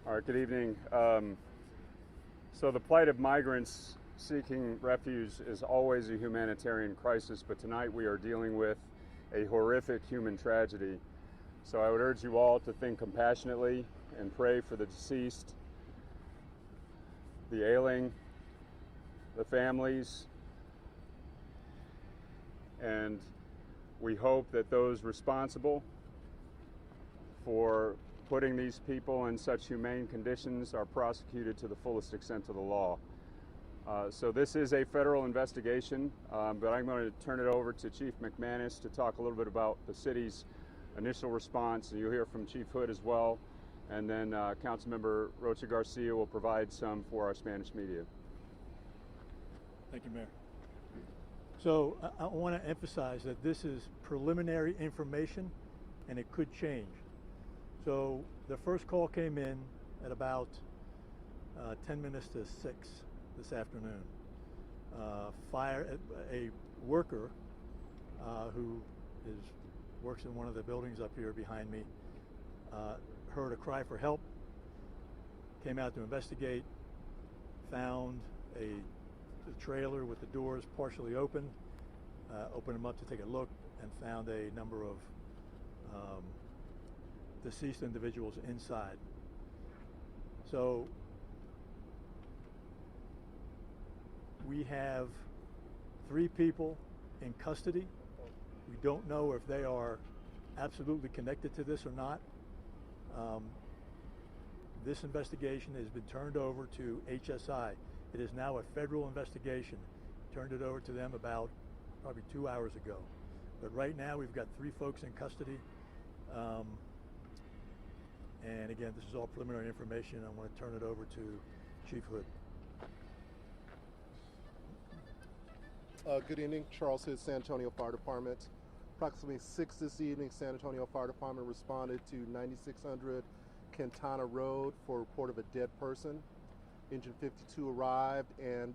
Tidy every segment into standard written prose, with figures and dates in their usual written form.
All right, good evening. So the plight of migrants seeking refuge is always a humanitarian crisis, but tonight we are dealing with a horrific human tragedy. So I would urge you all to think compassionately and pray for the deceased, the ailing, the families, and we hope that those responsible for putting these people in such humane conditions are prosecuted to the fullest extent of the law. So this is a federal investigation, but I'm going to turn it over to Chief McManus to talk a little bit about the city's initial response, and you'll hear from Chief Hood as well, and then Councilmember Rocha Garcia will provide some for our Spanish media. Thank you, Mayor. So I want to emphasize that this is preliminary information and it could change. So the first call came in at about 10 minutes to 6 this afternoon. A worker who works in one of the buildings up here behind me heard a cry for help, came out to investigate, found a trailer with the doors partially open, opened them up to take a look, and found a number of deceased individuals inside. So we have 3 people in custody. We don't know if they are absolutely connected to this or not. This investigation has been turned over to HSI. It is now a federal investigation. Turned it over to them about probably 2 hours ago. But right now we've got 3 folks in custody. And again, this is all preliminary information. I want to turn it over to Chief Hood. Good evening, Charles Hood, San Antonio Fire Department. Approximately 6 this evening, San Antonio Fire Department responded to 9600 Quintana Road for a report of a dead person. Engine 52 arrived and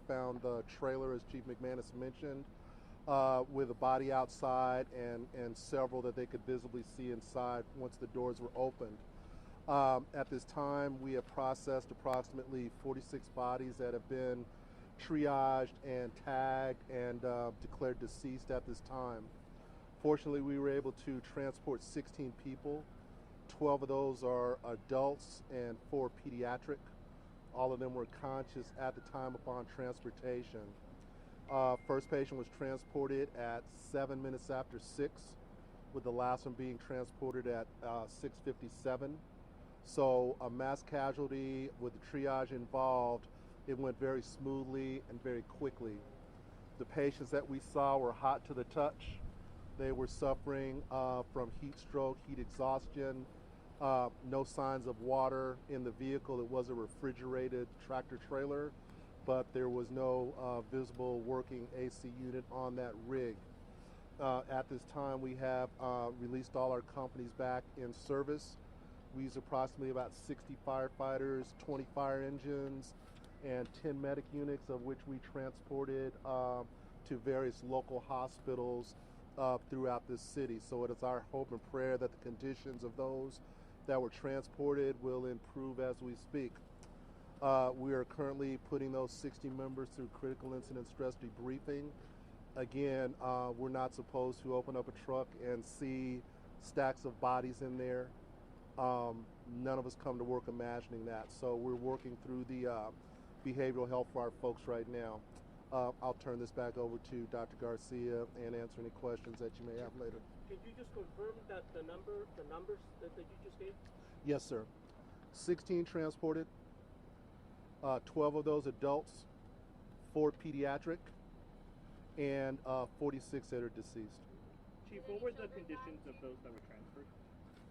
found the trailer, as Chief McManus mentioned, with a body outside and several that they could visibly see inside once the doors were opened. At this time, we have processed approximately 46 bodies that have been triaged and tagged and declared deceased at this time. Fortunately, we were able to transport 16 people. 12 of those are adults and 4 pediatric. All of them were conscious at the time upon transportation. First patient was transported at 7 minutes after 6, with the last one being transported at 6:57. So a mass casualty with the triage involved, it went very smoothly and very quickly. The patients that we saw were hot to the touch. They were suffering from heat stroke, heat exhaustion, no signs of water in the vehicle. It was a refrigerated tractor trailer, but there was no visible working AC unit on that rig. At this time, we have released all our companies back in service. We used approximately about 60 firefighters, 20 fire engines, and 10 medic units, of which we transported to various local hospitals throughout this city. So it is our hope and prayer that the conditions of those that were transported will improve as we speak. We are currently putting those 60 members through critical incident stress debriefing. Again, we're not supposed to open up a truck and see stacks of bodies in there. None of us come to work imagining that. So we're working through the behavioral health for our folks right now. I'll turn this back over to Dr. Garcia and answer any questions that you may have later. Can you just confirm that the numbers that you just gave? Yes, sir. 16 transported, 12 of those adults, 4 pediatric, and 46 that are deceased. Chief, what were the conditions of those that were transferred?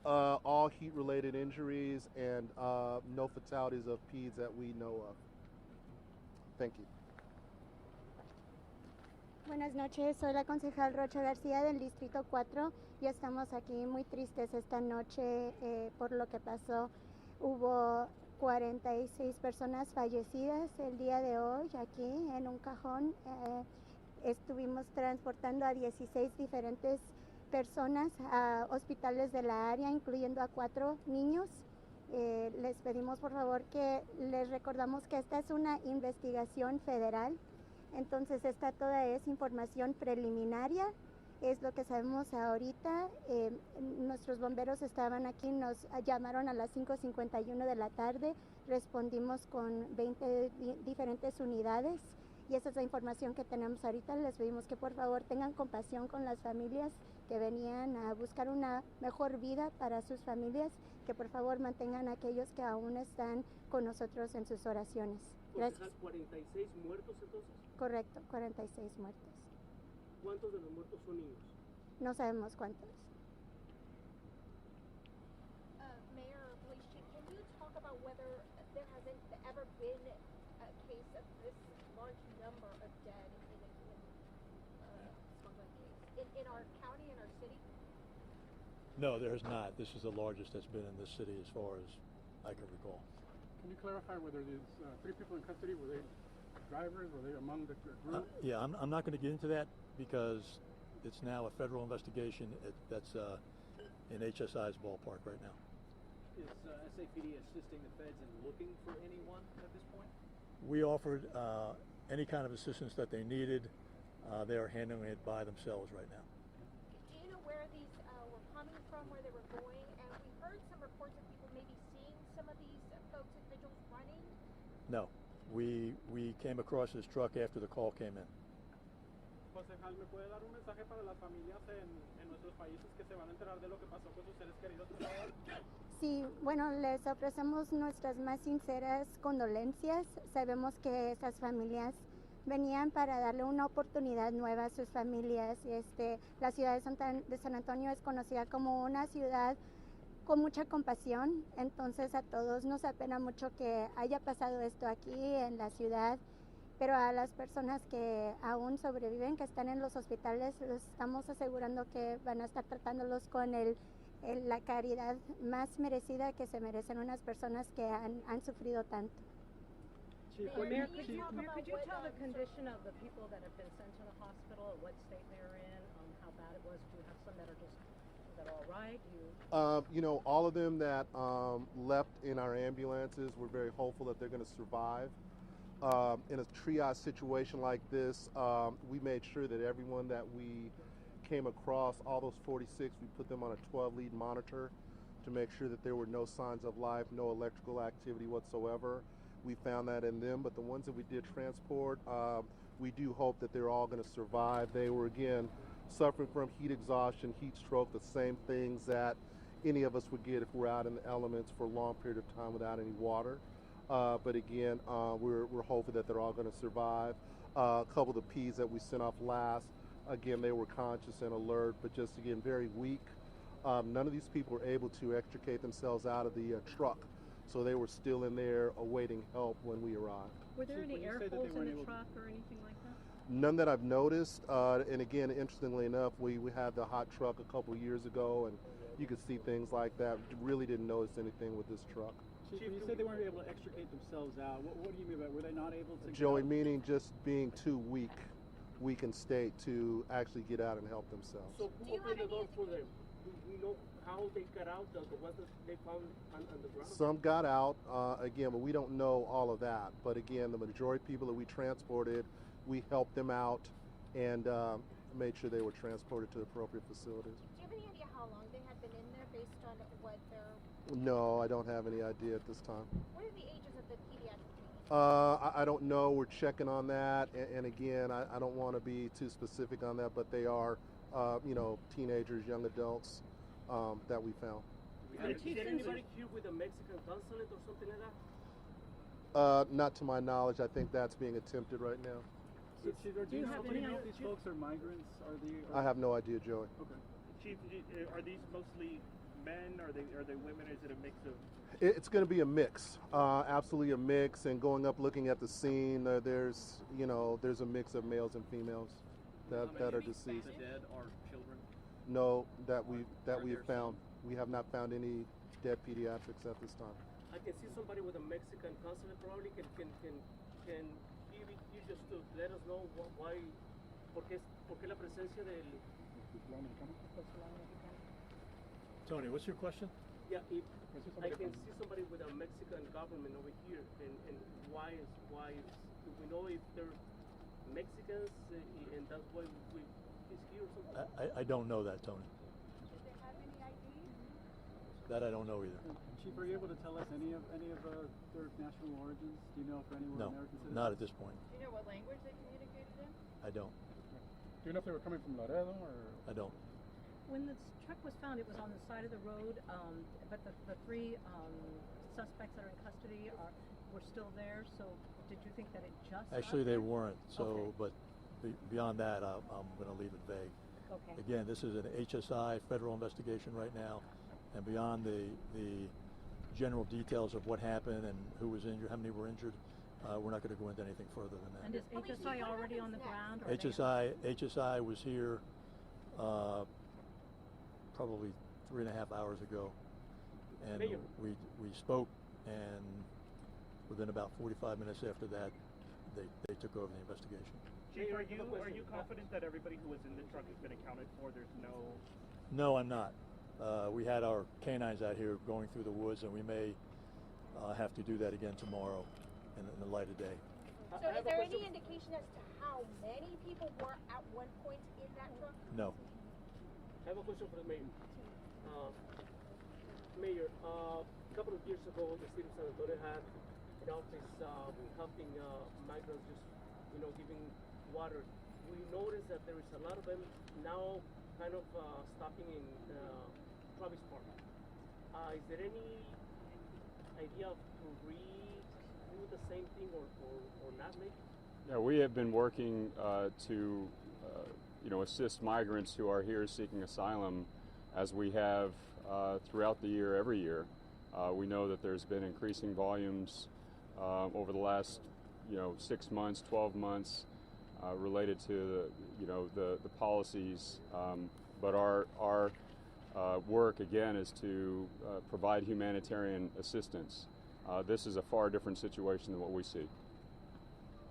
All heat-related injuries and no fatalities of peds that we know of. Thank you. Buenas noches, soy la concejal Rocha García del Distrito 4 y estamos aquí muy tristes esta noche por lo que pasó. Hubo 46 personas fallecidas el día de hoy aquí en un cajón. Estuvimos transportando a 16 diferentes personas a hospitales de la área, incluyendo a 4 niños. Les pedimos por favor que les recordamos que esta es una investigación federal, entonces esta toda es información preliminaria, es lo que sabemos ahorita. Nuestros bomberos estaban aquí, nos llamaron a las 5:51 de la tarde, respondimos con 20 diferentes unidades y esa es la información que tenemos ahorita. Les pedimos que por favor tengan compasión con las familias que venían a buscar una mejor vida para sus familias, que por favor mantengan a aquellos que aún están con nosotros en sus oraciones. Gracias. Concejal, 46 muertos entonces. Correcto, 46 muertos. ¿Cuántos de los muertos son niños? No sabemos cuántos. Mayor Police Chief, can you talk about whether there hasn't ever been a case of this large number of dead in a smuggling case in our county, in our city? No, there is not. This is the largest that's been in this city as far as I can recall. Can you clarify whether these 3 people in custody, were they drivers? Were they among the group? Yeah, I'm not going to get into that because it's now a federal investigation that's in HSI's ballpark right now. Is SAPD assisting the feds in looking for anyone at this point? We offered any kind of assistance that they needed. They are handling it by themselves right now. Do you know where these were coming from, where they were going? And we heard some reports of people maybe seeing some of these folks, individuals running. No, we came across this truck after the call came in. Concejal, ¿me puede dar un mensaje para las familias en nuestros países que se van a enterar de lo que pasó con sus seres queridos, por favor? Sí, bueno, les ofrecemos nuestras más sinceras condolencias. Sabemos que estas familias venían para darle una oportunidad nueva a sus familias. La ciudad de San Antonio es conocida como una ciudad con mucha compasión, entonces a todos nos apena mucho que haya pasado esto aquí en la ciudad, pero a las personas que aún sobreviven, que están en los hospitales, los estamos asegurando que van a estar tratándolos con la caridad más merecida que se merecen unas personas que han sufrido tanto. Mayor, could you talk about could you what, tell the condition of the people that have been sent to the hospital, what state they're in, how bad it was? Do you have some that are just, that are all right? You know, all of them that left in our ambulances, we're very hopeful that they're going to survive. In a triage situation like this, we made sure that everyone that we came across, all those 46, we put them on a 12-lead monitor to make sure that there were no signs of life, no electrical activity whatsoever. We found that in them, but the ones that we did transport, we do hope that they're all going to survive. They were, again, suffering from heat exhaustion, heat stroke, the same things that any of us would get if we're out in the elements for a long period of time without any water. But again, we're hopeful that they're all going to survive. A couple of the P's that we sent off last, again, they were conscious and alert, but just, again, very weak. None of these people were able to extricate themselves out of the truck. So they were still in there awaiting help when we arrived. Were there Chief, any when you air say that they holes in weren't the able to- truck or anything like that? None that I've noticed. And again, interestingly enough, we had the hot truck a couple years ago, and you could see things like that. Really didn't notice anything with this truck. Chief, when you said they weren't able to extricate themselves out, what do you mean by, were they not able to? get Joey, out? meaning just being too weak in state to actually get out and help themselves. So Do who you opened have the door any for them? Do we know how they got out? The ones that they found on the ground? Some got out, again, but we don't know all of that. But again, the majority of people that we transported, we helped them out and made sure they were transported to appropriate facilities. Do you have any idea how long they had been in there based on what their, No, I don't have any idea at this time. what are the ages of the pediatric treatment? I don't know. We're checking on that. And again, I don't want to be too specific on that, but they are, you know, teenagers, young adults that we found. Is there anybody here with a Mexican consulate or something like that? Not to my knowledge. I think that's being attempted right now. So, Chief, do you have know any if these idea- folks are migrants? Are they? I have no idea, Joey. Okay. Chief, are these mostly men? Are they women? Is it a mix of? It's going to be a mix, absolutely a mix. And going up, looking at the scene, there's a mix of males and females that are deceased. The dead are children. No, that we've there found. We have not found any dead pediatrics at this time. I can see somebody with a Mexican consulate probably can you just to let us know why, por qué la presencia del, Tony, what's your question? yeah, if I can see somebody government over here, and why is do we know if they're Mexicans and that's why he's here or something? I don't know that, Tony. Do they have any ID? That I don't know either. Chief, are you able to tell us any of their national origins? Do you know if any were No, American citizens? not at this point. Do you know what language they communicated in? I don't. Do you know if they were coming from Laredo or? I don't. When the truck was found, it was on the side of the road, but the three suspects that are in custody were still there. So, did you think that it just? Actually, they weren't. So, Okay. but beyond that, I'm going to leave it vague. Okay. Again, this is an HSI federal investigation right now, and beyond the general details of what happened and who was injured, how many were injured, we're not going to go into anything further than that. And is HSI already on the ground? Or HSI was here probably 3.5 hours ago, and Mayor. we spoke, and within about 45 minutes after that, they took over the investigation. Chief, are you confident that everybody who was in the truck has been accounted for? There's no. No, I'm not. We had our canines out here going through the woods, and we may have to do that again tomorrow in the light of day. So is there any indication as to how many people were at one point in that truck? No. I have a question for the mayor. Mayor, a couple of years ago, the city of San Antonio had an office helping migrants, just giving water. We noticed that there is a lot of them now, kind of stopping in Travis Park. Is there any idea to redo the same thing or not, maybe? Yeah, we have been working to assist migrants who are here seeking asylum, as we have throughout the year, every year. We know that there's been increasing volumes over the last 6 months, 12 months related to the policies. But our work again is to provide humanitarian assistance. This is a far different situation than what we see.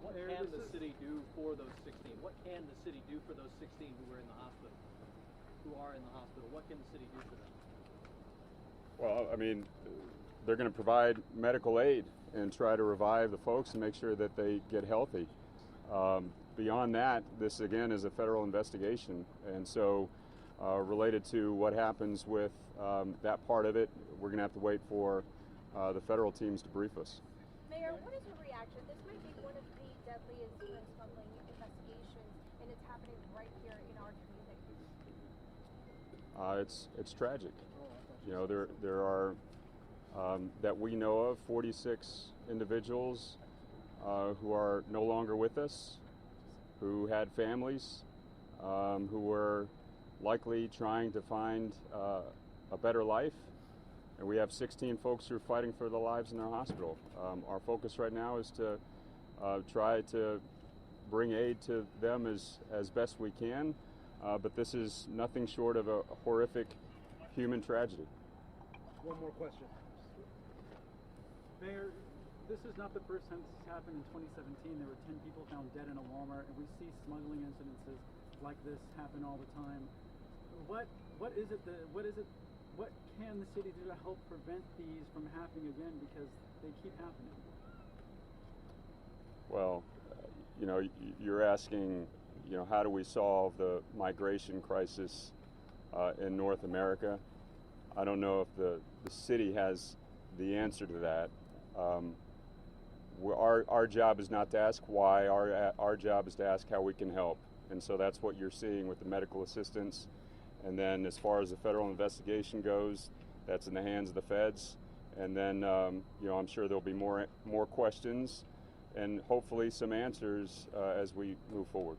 What can the city do for those 16? What can the city do for those 16 who are in the hospital? What can the city do for them? Well, I mean, they're going to provide medical aid and try to revive the folks and make sure that they get healthy. Beyond that, this again is a federal investigation, and so related to what happens with that part of it, we're going to have to wait for the federal teams to brief us. Mayor, what is your reaction? This might be one of the deadliest human smuggling investigations, and it's happening right here in our community. It's tragic. There are that we know of 46 individuals who are no longer with us, who had families, who were likely trying to find a better life. And we have 16 folks who are fighting for their lives in their hospital. Our focus right now is to try to bring aid to them as best we can, but this is nothing short of a horrific human tragedy. One more question. Mayor, this is not the first time this has happened. In 2017, there were 10 people found dead in a Walmart, and we see smuggling incidences like this happen all the time. What can the city do to help prevent these from happening again, because they keep happening? Well, you're asking, how do we solve the migration crisis in North America? I don't know if the city has the answer to that. Our job is not to ask why. Our job is to ask how we can help. And so that's what you're seeing with the medical assistance. And then as far as the federal investigation goes, that's in the hands of the feds. And then, I'm sure there'll be more questions and hopefully some answers as we move forward.